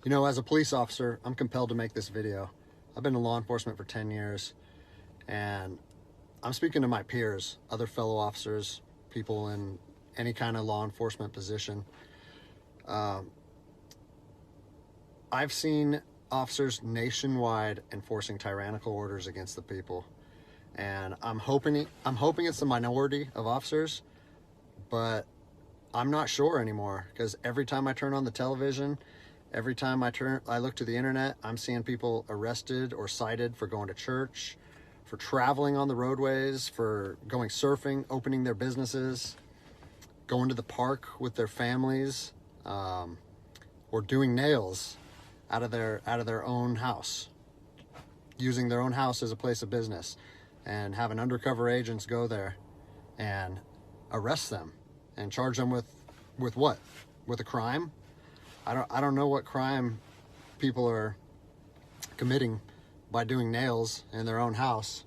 You know, as a police officer, I'm compelled to make this video. I've been in law enforcement for 10 years, and I'm speaking to my peers, other fellow officers, people in any kind of law enforcement position. I've seen officers nationwide enforcing tyrannical orders against the people, and I'm hoping it's the minority of officers, but I'm not sure anymore, because every time I turn on the television, every time I look to the internet, I'm seeing people arrested or cited for going to church, for traveling on the roadways, for going surfing, opening their businesses, going to the park with their families, or doing nails out of their own house, using their own house as a place of business, and having undercover agents go there and arrest them and charge them with what? With a crime? I don't know what crime people are committing by doing nails in their own house,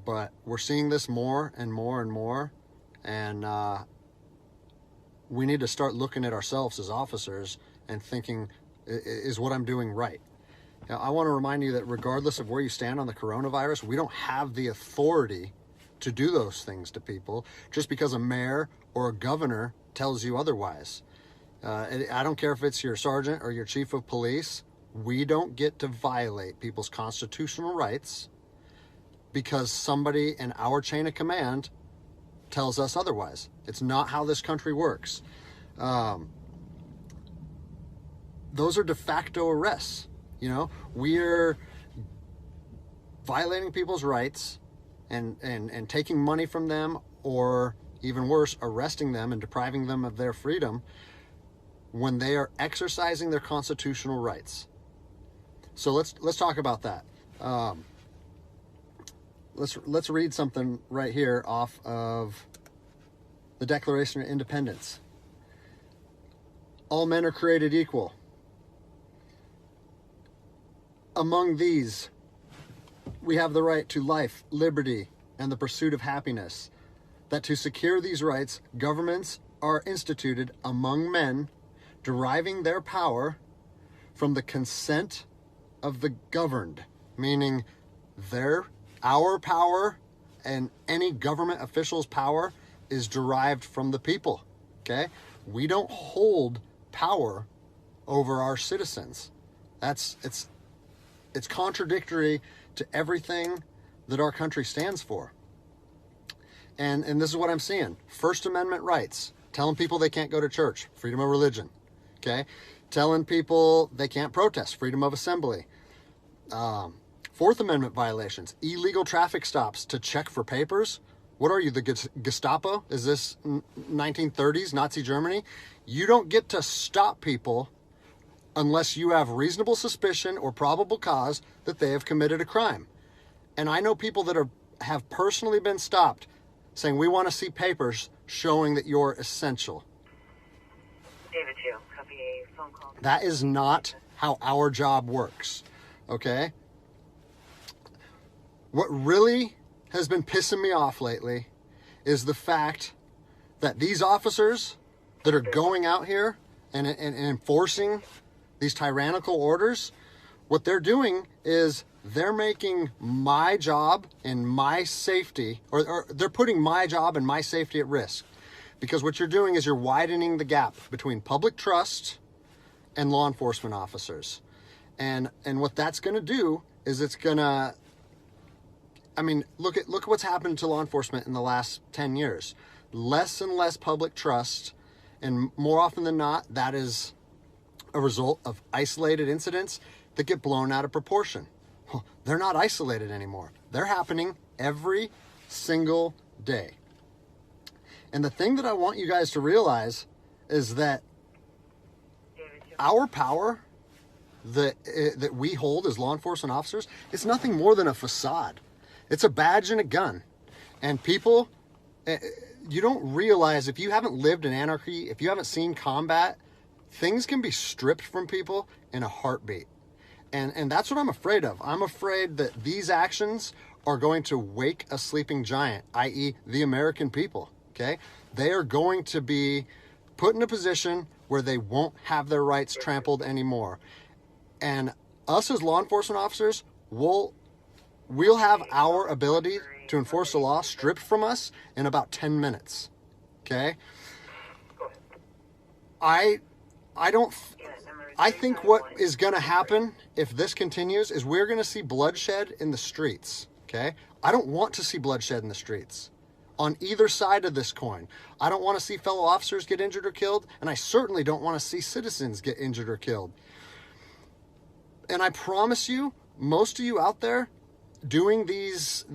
but we're seeing this more and more and more, and we need to start looking at ourselves as officers and thinking, is what I'm doing right? Now, I want to remind you that regardless of where you stand on the coronavirus, we don't have the authority to do those things to people just because a mayor or a governor tells you otherwise. I don't care if it's your sergeant or your chief of police. We don't get to violate people's constitutional rights because somebody in our chain of command tells us otherwise. It's not how this country works. Those are de facto arrests. You know, we're violating people's rights and taking money from them, or even worse, arresting them and depriving them of their freedom when they are exercising their constitutional rights. So let's talk about that. Let's read something right here off of the Declaration of Independence. All men are created equal. Among these, we have the right to life, liberty, and the pursuit of happiness. That to secure these rights, governments are instituted among men, deriving their power from the consent of the governed, meaning our power and any government official's power is derived from the people. Okay? We don't hold power over our citizens. It's contradictory to everything that our country stands for. And this is what I'm seeing. First Amendment rights, telling people they can't go to church, freedom of religion. Okay? Telling people they can't protest, freedom of assembly. Fourth Amendment violations, illegal traffic stops to check for papers. What are you, the Gestapo? Is this 1930s Nazi Germany? You don't get to stop people unless you have reasonable suspicion or probable cause that they have committed a crime. And I know people that have personally been stopped saying, we want to see papers showing that you're essential. David 2, copy a phone call. That is not how our job works, okay? What really has been pissing me off lately is the fact that these officers that are going out here and enforcing these tyrannical orders, what they're doing is they're making my job and my safety, or they're putting my job and my safety at risk. Because what you're doing is you're widening the gap between public trust and law enforcement officers. And what that's going to do is it's going to, I mean, look at what's happened to law enforcement in the last 10 years. Less and less public trust, and more often than not, that is a result of isolated incidents that get blown out of proportion. They're not isolated anymore. They're happening every single day. And the thing that I want you guys to realize is that our power that we hold as law enforcement officers is nothing more than a facade. It's a badge and a gun. And people, you don't realize, if you haven't lived in anarchy, if you haven't seen combat, things can be stripped from people in a heartbeat. And that's what I'm afraid of. I'm afraid that these actions are going to wake a sleeping giant, i.e. the American people, okay? They are going to be put in a position where they won't have their rights trampled anymore. And us as law enforcement officers, we'll have our ability to enforce the law stripped from us in about 10 minutes. Okay? I think what is going to happen if this continues is we're going to see bloodshed in the streets. Okay? I don't want to see bloodshed in the streets on either side of this coin. I don't want to see fellow officers get injured or killed, and I certainly don't want to see citizens get injured or killed. And I promise you, most of you out there doing these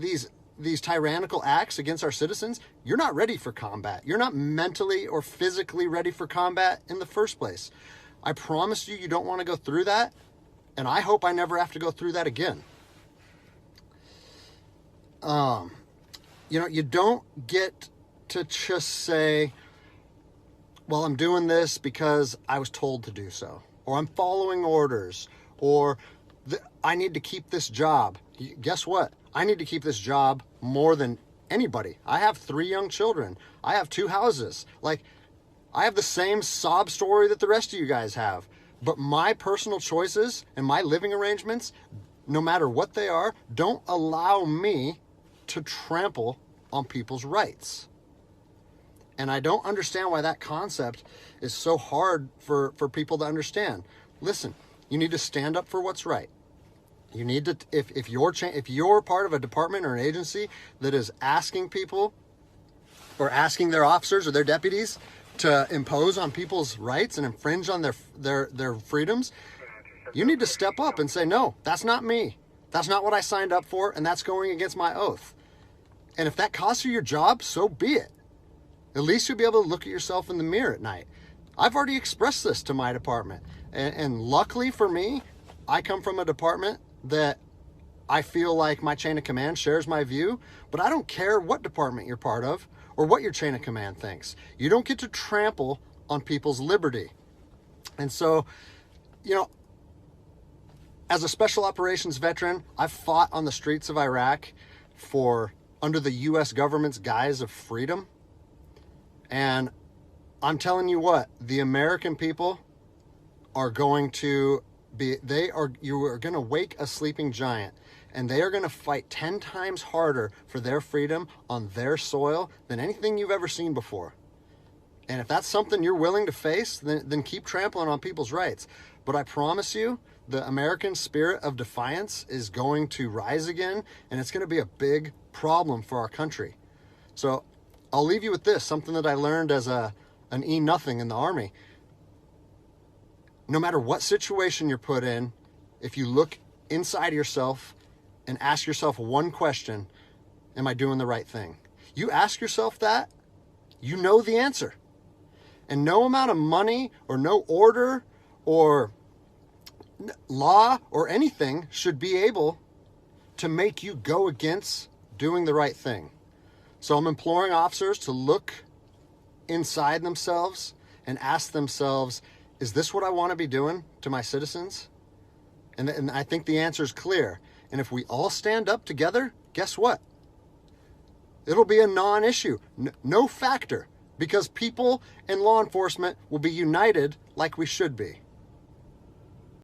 tyrannical acts against our citizens, you're not ready for combat. You're not mentally or physically ready for combat in the first place. I promise you, you don't want to go through that, and I hope I never have to go through that again. You don't get to just say, well, I'm doing this because I was told to do so, or I'm following orders, or I need to keep this job. Guess what? I need to keep this job more than anybody. I have 3 young children. I have 2 houses. Like, I have the same sob story that the rest of you guys have. But my personal choices and my living arrangements, no matter what they are, don't allow me to trample on people's rights. And I don't understand why that concept is so hard for people to understand. Listen, you need to stand up for what's right. You need to, if you're part of a department or an agency that is asking people or asking their officers or their deputies to impose on people's rights and infringe on their freedoms, you need to step up and say, no, that's not me. That's not what I signed up for, and that's going against my oath. And if that costs you your job, so be it. At least you'll be able to look at yourself in the mirror at night. I've already expressed this to my department. And luckily for me, I come from a department that I feel like my chain of command shares my view, but I don't care what department you're part of or what your chain of command thinks. You don't get to trample on people's liberty. And so, as a special operations veteran, I've fought on the streets of Iraq under the U.S. government's guise of freedom. And I'm telling you what, the American people are going to you are going to wake a sleeping giant, and they are going to fight 10 times harder for their freedom on their soil than anything you've ever seen before. And if that's something you're willing to face, then keep trampling on people's rights. But I promise you, the American spirit of defiance is going to rise again, and it's going to be a big problem for our country. So I'll leave you with this, something that I learned as an E-nothing in the Army. No matter what situation you're put in, if you look inside yourself and ask yourself one question, am I doing the right thing? You ask yourself that, you know the answer. And no amount of money or no order or law or anything should be able to make you go against doing the right thing. So I'm imploring officers to look inside themselves and ask themselves, is this what I want to be doing to my citizens? And I think the answer is clear. And if we all stand up together, guess what? It'll be a non-issue, no factor, because people and law enforcement will be united like we should be.